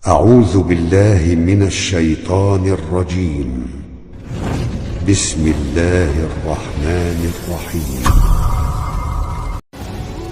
أعوذ بالله من الشيطان الرجيم. بسم الله الرحمن الرحيم.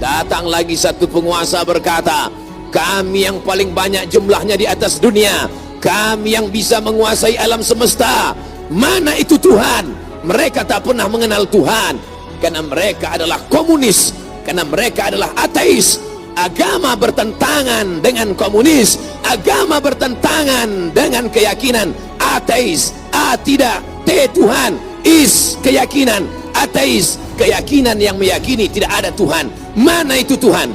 Datang lagi satu penguasa berkata, kami yang paling banyak jumlahnya di atas dunia, kami yang bisa menguasai alam semesta. Mana itu Tuhan? Mereka tak pernah mengenal Tuhan, karena mereka adalah komunis, karena mereka adalah ateis. Agama bertentangan dengan komunis, agama bertentangan dengan keyakinan ateis. A tidak, T Tuhan, is keyakinan ateis, keyakinan yang meyakini tidak ada Tuhan. Mana itu Tuhan?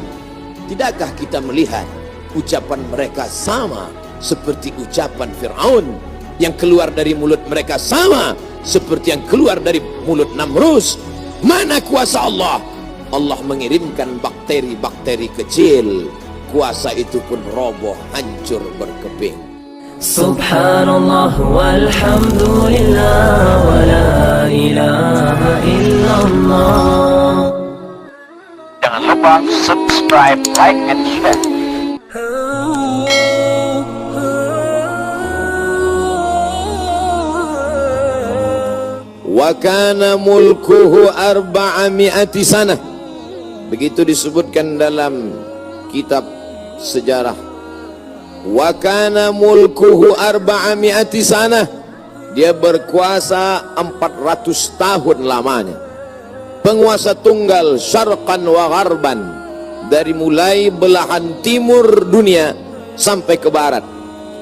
Tidakkah kita melihat ucapan mereka sama seperti ucapan Fir'aun, yang keluar dari mulut mereka sama seperti yang keluar dari mulut Namrus? Mana kuasa Allah? Allah mengirimkan bakteri-bakteri kecil, kuasa itu pun roboh, hancur, berkeping. Subhanallah walhamdulillah wa la ilaha illallah. Jangan lupa subscribe, like, and share. Wa kana mulkuhu 400 sanah. Begitu disebutkan dalam kitab sejarah. Wa kana mulkuhu 400 sanah. Dia berkuasa 400 tahun lamanya. Penguasa tunggal syarqan wa gharban, dari mulai belahan timur dunia sampai ke barat,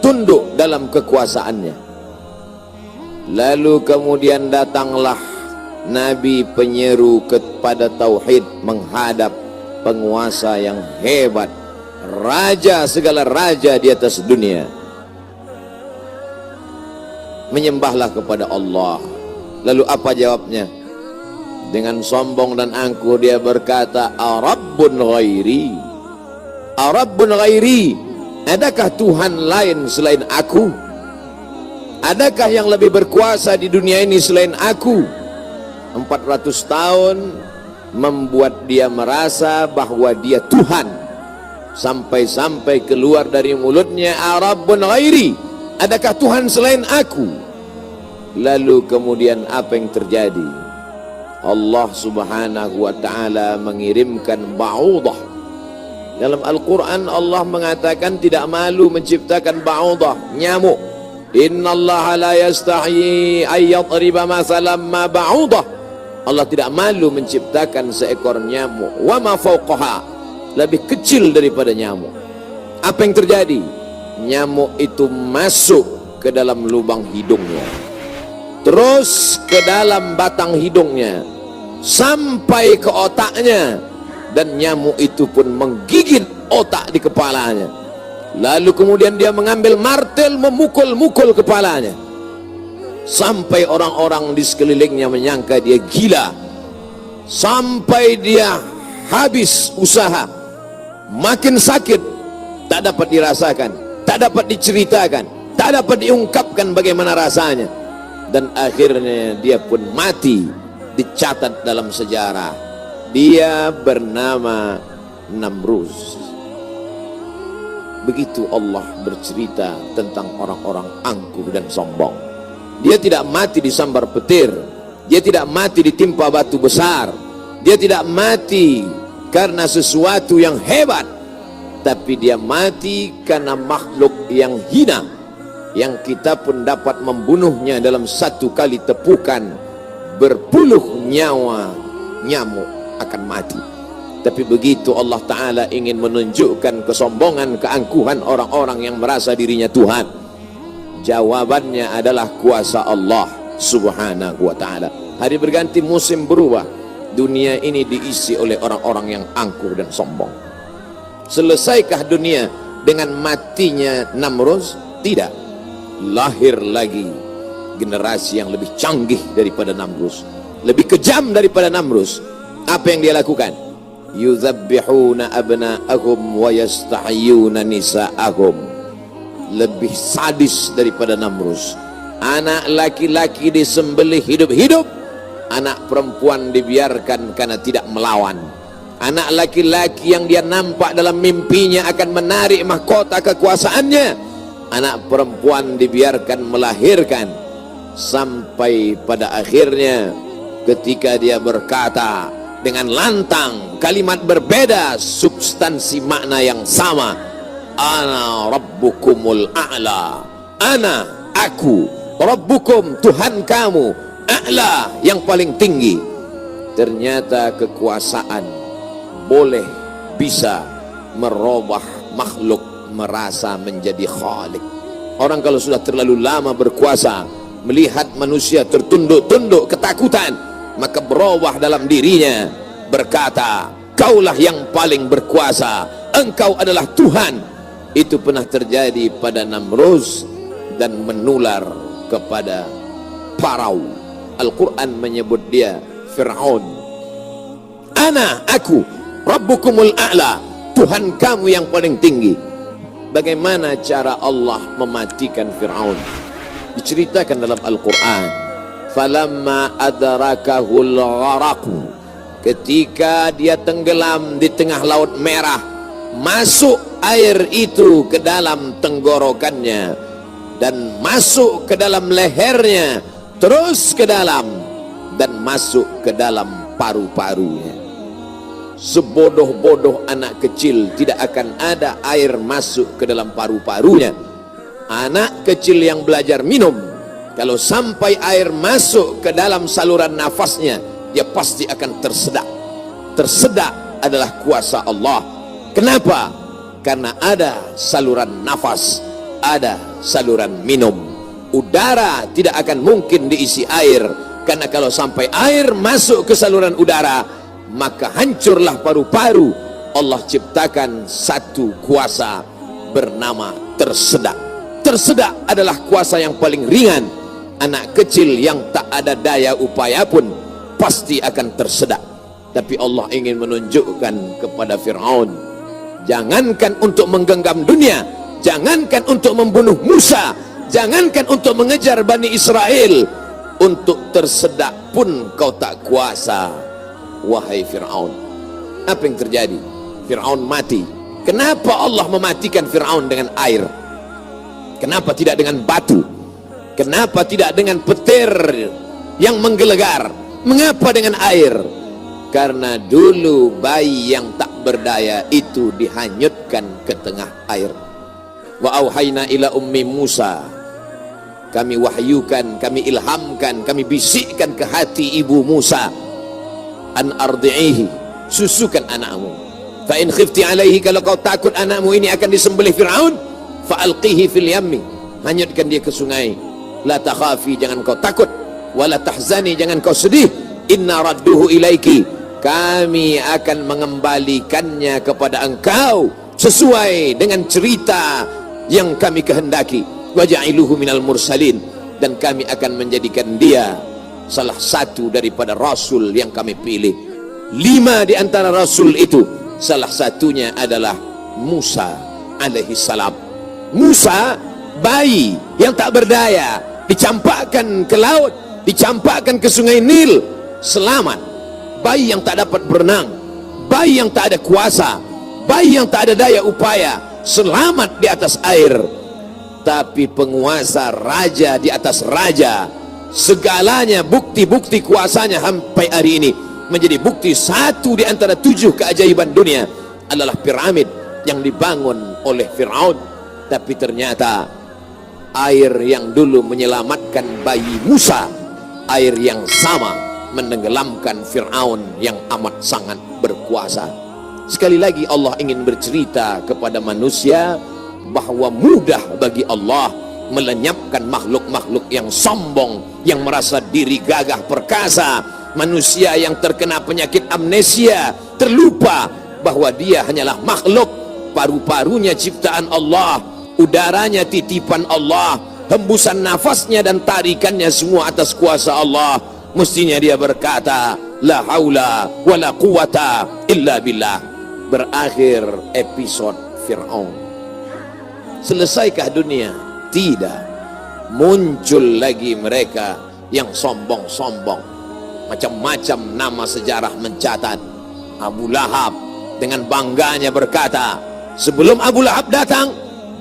tunduk dalam kekuasaannya. Lalu kemudian datanglah Nabi penyeru kepada tauhid, menghadap penguasa yang hebat, raja segala raja di atas dunia. Menyembahlah kepada Allah. Lalu apa jawabnya? Dengan sombong dan angkuh dia berkata, Arabbun ghairi, Arabbun ghairi, adakah Tuhan lain selain aku? Adakah yang lebih berkuasa di dunia ini selain aku? 400 tahun membuat dia merasa bahwa dia Tuhan, sampai-sampai keluar dari mulutnya, Arabbun ghairi, adakah Tuhan selain aku? Lalu kemudian apa yang terjadi? Allah subhanahu wa ta'ala mengirimkan ba'udah. Dalam Al-Quran Allah mengatakan tidak malu menciptakan ba'udah, nyamuk. Innallaha la yastahi ayyadriba masalam ma ba'udah. Allah tidak malu menciptakan seekor nyamuk, wa ma fawqaha, lebih kecil daripada nyamuk. Apa yang terjadi? Nyamuk itu masuk ke dalam lubang hidungnya, terus ke dalam batang hidungnya, sampai ke otaknya, dan nyamuk itu pun menggigit otak di kepalanya. Lalu kemudian dia mengambil martel, memukul-mukul kepalanya, sampai orang-orang di sekelilingnya menyangka dia gila, sampai dia habis usaha, makin sakit, tak dapat dirasakan, tak dapat diceritakan, tak dapat diungkapkan bagaimana rasanya, dan akhirnya dia pun mati. Dicatat dalam sejarah, dia bernama Namrus. Begitu Allah bercerita tentang orang-orang angkuh dan sombong. Dia tidak mati disambar petir, dia tidak mati ditimpa batu besar, dia tidak mati karena sesuatu yang hebat, tapi dia mati karena makhluk yang hina, yang kita pun dapat membunuhnya dalam satu kali tepukan. Berpuluh nyawa nyamuk akan mati. Tapi begitu Allah Ta'ala ingin menunjukkan kesombongan, keangkuhan orang-orang yang merasa dirinya Tuhan, jawabannya adalah kuasa Allah subhanahu wa ta'ala. Hari berganti, musim berubah, dunia ini diisi oleh orang-orang yang angkuh dan sombong. Selesaikah dunia dengan matinya Namrus? Tidak. Lahir lagi generasi yang lebih canggih daripada Namrus, lebih kejam daripada Namrus. Apa yang dia lakukan? Yuzabbihuna abna'ahum wa yastahyuna nisa'ahum. Lebih sadis daripada Namrus. Anak laki-laki disembelih hidup-hidup, anak perempuan dibiarkan karena tidak melawan. Anak laki-laki yang dia nampak dalam mimpinya akan menarik mahkota kekuasaannya, anak perempuan dibiarkan melahirkan, sampai pada akhirnya ketika dia berkata dengan lantang, kalimat berbeda, substansi makna yang sama, ana rabbukumul a'la, ana, aku, rabbukum, Tuhan kamu, a'la, yang paling tinggi. Ternyata kekuasaan boleh bisa merubah makhluk merasa menjadi khalik. Orang kalau sudah terlalu lama berkuasa, melihat manusia tertunduk-tunduk ketakutan, maka berubah dalam dirinya, berkata, kaulah yang paling berkuasa, engkau adalah Tuhan. Itu pernah terjadi pada Namruz dan menular kepada Farao. Al-Quran menyebut dia Fir'aun. Ana, aku, Rabbukumul a'la, Tuhan kamu yang paling tinggi. Bagaimana cara Allah mematikan Fir'aun? Diceritakan dalam Al-Quran, falamma adrakahul gharaqu, ketika dia tenggelam di tengah laut merah, masuk air itu ke dalam tenggorokannya dan masuk ke dalam lehernya, terus ke dalam dan masuk ke dalam paru-parunya. Sebodoh-bodoh anak kecil tidak akan ada air masuk ke dalam paru-parunya. Anak kecil yang belajar minum, kalau sampai air masuk ke dalam saluran nafasnya, dia pasti akan tersedak. Tersedak adalah kuasa Allah. Kenapa? Karena ada saluran nafas, ada saluran minum. Udara tidak akan mungkin diisi air, karena kalau sampai air masuk ke saluran udara, maka hancurlah paru-paru. Allah ciptakan satu kuasa bernama tersedak. Tersedak adalah kuasa yang paling ringan. Anak kecil yang tak ada daya upaya pun pasti akan tersedak. Tapi Allah ingin menunjukkan kepada Fir'aun, jangankan untuk menggenggam dunia, jangankan untuk membunuh Musa, jangankan untuk mengejar Bani Israel, untuk tersedak pun kau tak kuasa, wahai Fir'aun. Apa yang terjadi? Fir'aun mati. Kenapa Allah mematikan Fir'aun dengan air? Kenapa tidak dengan batu? Kenapa tidak dengan petir yang menggelegar? Mengapa dengan air? Karena dulu bayi yang tak berdaya itu dihanyutkan ke tengah air. Wa auhayna ila ummi Musa, kami wahyukan, kami ilhamkan, kami bisikkan ke hati ibu Musa, an ardi'ihi, susukan anakmu. Fa in khifti alaihi, kalau kau takut anakmu ini akan disembelih Fir'aun, fa'alqihi fil yammi, hanyutkan dia ke sungai. La takhafi, jangan kau takut, wala tahzani, jangan kau sedih, inna radduhu ilaiki, kami akan mengembalikannya kepada engkau sesuai dengan cerita yang kami kehendaki. Waja'iluhu minal mursalin, dan kami akan menjadikan dia salah satu daripada rasul yang kami pilih. 5 di antara rasul itu, salah satunya adalah Musa alaihi salam. Musa, bayi yang tak berdaya, dicampakkan ke laut, dicampakkan ke sungai Nil, selamat. Bayi yang tak dapat berenang, bayi yang tak ada kuasa, bayi yang tak ada daya upaya, selamat di atas air. Tapi penguasa, raja di atas raja, segalanya bukti-bukti kuasanya sampai hari ini menjadi bukti. Satu di antara 7 keajaiban dunia adalah piramid yang dibangun oleh Fir'aun. Tapi ternyata air yang dulu menyelamatkan bayi Musa, air yang sama menenggelamkan Fir'aun yang amat sangat berkuasa. Sekali lagi Allah ingin bercerita kepada manusia bahwa mudah bagi Allah melenyapkan makhluk-makhluk yang sombong, yang merasa diri gagah perkasa, manusia yang terkena penyakit amnesia, terlupa bahwa dia hanyalah makhluk, paru-parunya ciptaan Allah, udaranya titipan Allah, hembusan nafasnya dan tarikannya semua atas kuasa Allah. Mestinya dia berkata, la haula wa la quwata illa billah. Berakhir episode Fir'aun. Selesaikah dunia? Tidak. Muncul lagi mereka yang sombong-sombong. Macam-macam nama sejarah mencatat. Abu Lahab dengan bangganya berkata, sebelum Abu Lahab datang,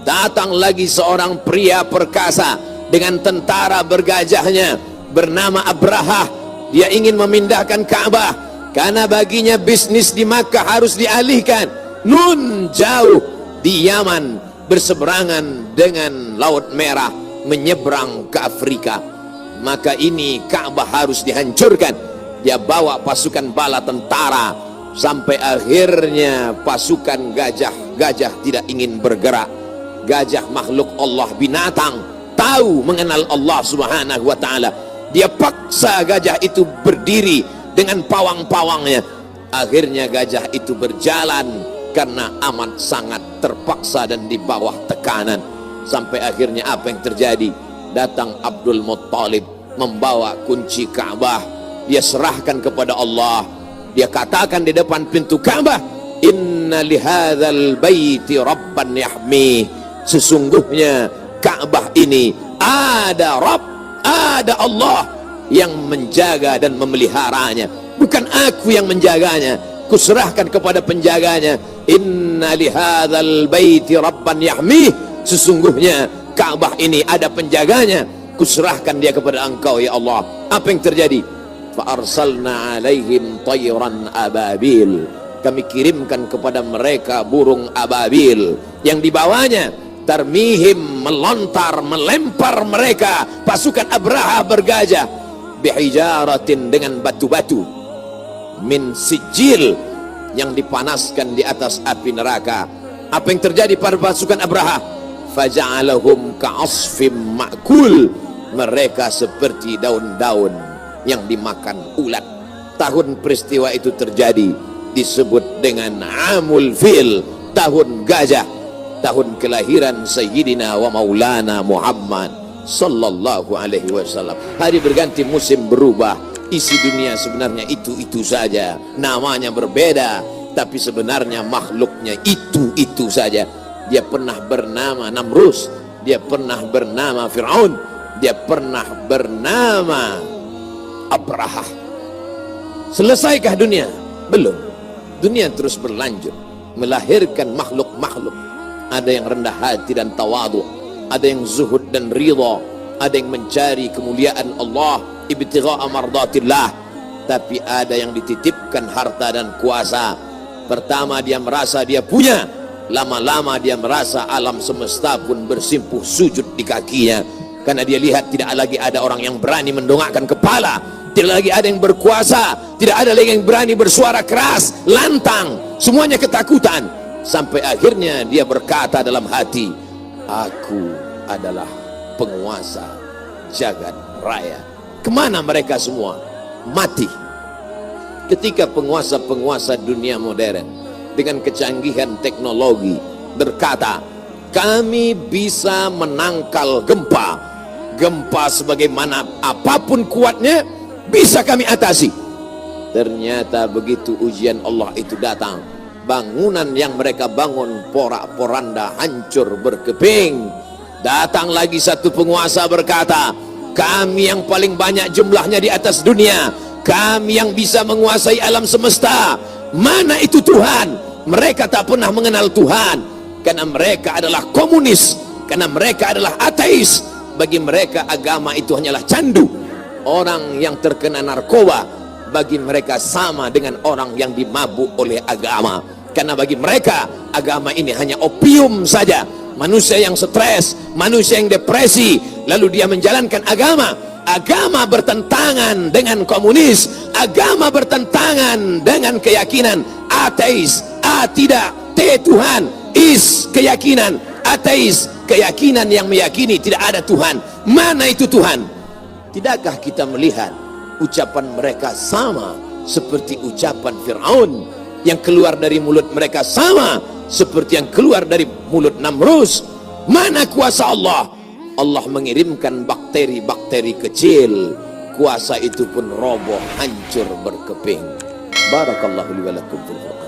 Datang lagi seorang pria perkasa dengan tentara bergajahnya bernama Abrahah. Dia ingin memindahkan Ka'bah karena baginya bisnis di Makkah harus dialihkan. Nun jauh di Yaman, berseberangan dengan Laut Merah, menyeberang ke Afrika. Maka ini Ka'bah harus dihancurkan. Dia bawa pasukan bala tentara, sampai akhirnya pasukan gajah tidak ingin bergerak. Gajah makhluk Allah, binatang, tahu mengenal Allah subhanahu wa ta'ala. Dia paksa gajah itu berdiri dengan pawang-pawangnya. Akhirnya gajah itu berjalan karena amat sangat terpaksa dan di bawah tekanan. Sampai akhirnya apa yang terjadi? Datang Abdul Muttalib membawa kunci Ka'bah. Dia serahkan kepada Allah. Dia katakan di depan pintu Ka'bah, inna lihadzal baiti rabban yahmi. Sesungguhnya Ka'bah ini ada Rabb, ada Allah yang menjaga dan memeliharanya. Bukan aku yang menjaganya, kuserahkan kepada penjaganya. Inna lihadzal baiti rabban yahmi. Sesungguhnya Ka'bah ini ada penjaganya, kuserahkan dia kepada engkau ya Allah. Apa yang terjadi? Fa arsalna alaihim tayran ababil. Kami kirimkan kepada mereka burung ababil yang dibawanya tarmihim, melontar, melempar mereka pasukan Abraha bergajah bihijaratin, dengan batu-batu min sijil, yang dipanaskan di atas api neraka. Apa yang terjadi pada pasukan Abraha? Faja'alahum ka'asfim ma'kul. Mereka seperti daun-daun yang dimakan ulat. Tahun peristiwa itu terjadi disebut dengan Amul Fil, tahun gajah, tahun kelahiran Sayyidina wa Maulana Muhammad sallallahu alaihi wasallam. Hari berganti, musim berubah, isi dunia sebenarnya itu-itu saja, namanya berbeda, tapi sebenarnya makhluknya itu-itu saja. Dia pernah bernama Namrus, dia pernah bernama Fir'aun, dia pernah bernama Abrahah. Selesaikah dunia? Belum. Dunia terus berlanjut, melahirkan makhluk-makhluk. Ada yang rendah hati dan tawadu, ada yang zuhud dan ridha, ada yang mencari kemuliaan Allah, ibtigha'a mardatillah. Tapi ada yang dititipkan harta dan kuasa. Pertama dia merasa dia punya, lama-lama dia merasa alam semesta pun bersimpuh sujud di kakinya, karena dia lihat tidak lagi ada orang yang berani mendongakkan kepala, tidak lagi ada yang berkuasa, tidak ada lagi yang berani bersuara keras, lantang, semuanya ketakutan. Sampai akhirnya dia berkata dalam hati, aku adalah penguasa jagat raya. Kemana mereka semua? Mati. Ketika penguasa-penguasa dunia modern dengan kecanggihan teknologi berkata, kami bisa menangkal gempa. Gempa sebagaimana apapun kuatnya bisa kami atasi. Ternyata begitu ujian Allah itu datang, bangunan yang mereka bangun porak-poranda, hancur berkeping. Datang lagi satu penguasa berkata, kami yang paling banyak jumlahnya di atas dunia, kami yang bisa menguasai alam semesta. Mana itu Tuhan? Mereka tak pernah mengenal Tuhan, karena mereka adalah komunis, karena mereka adalah ateis. Bagi mereka agama itu hanyalah candu. Orang yang terkena narkoba bagi mereka sama dengan orang yang dimabuk oleh agama, karena bagi mereka agama ini hanya opium saja. Manusia yang stres, manusia yang depresi, lalu dia menjalankan agama. Agama bertentangan dengan komunis, agama bertentangan dengan keyakinan ateis. A tidak, T Tuhan, is keyakinan ateis, keyakinan yang meyakini tidak ada Tuhan. Mana itu Tuhan? Tidakkah kita melihat ucapan mereka sama seperti ucapan Fir'aun, yang keluar dari mulut mereka sama seperti yang keluar dari mulut Namrus? Mana kuasa Allah? Allah mengirimkan bakteri-bakteri kecil, kuasa itu pun roboh, hancur berkeping. Barakallahu li wa lakum fil Qur'an.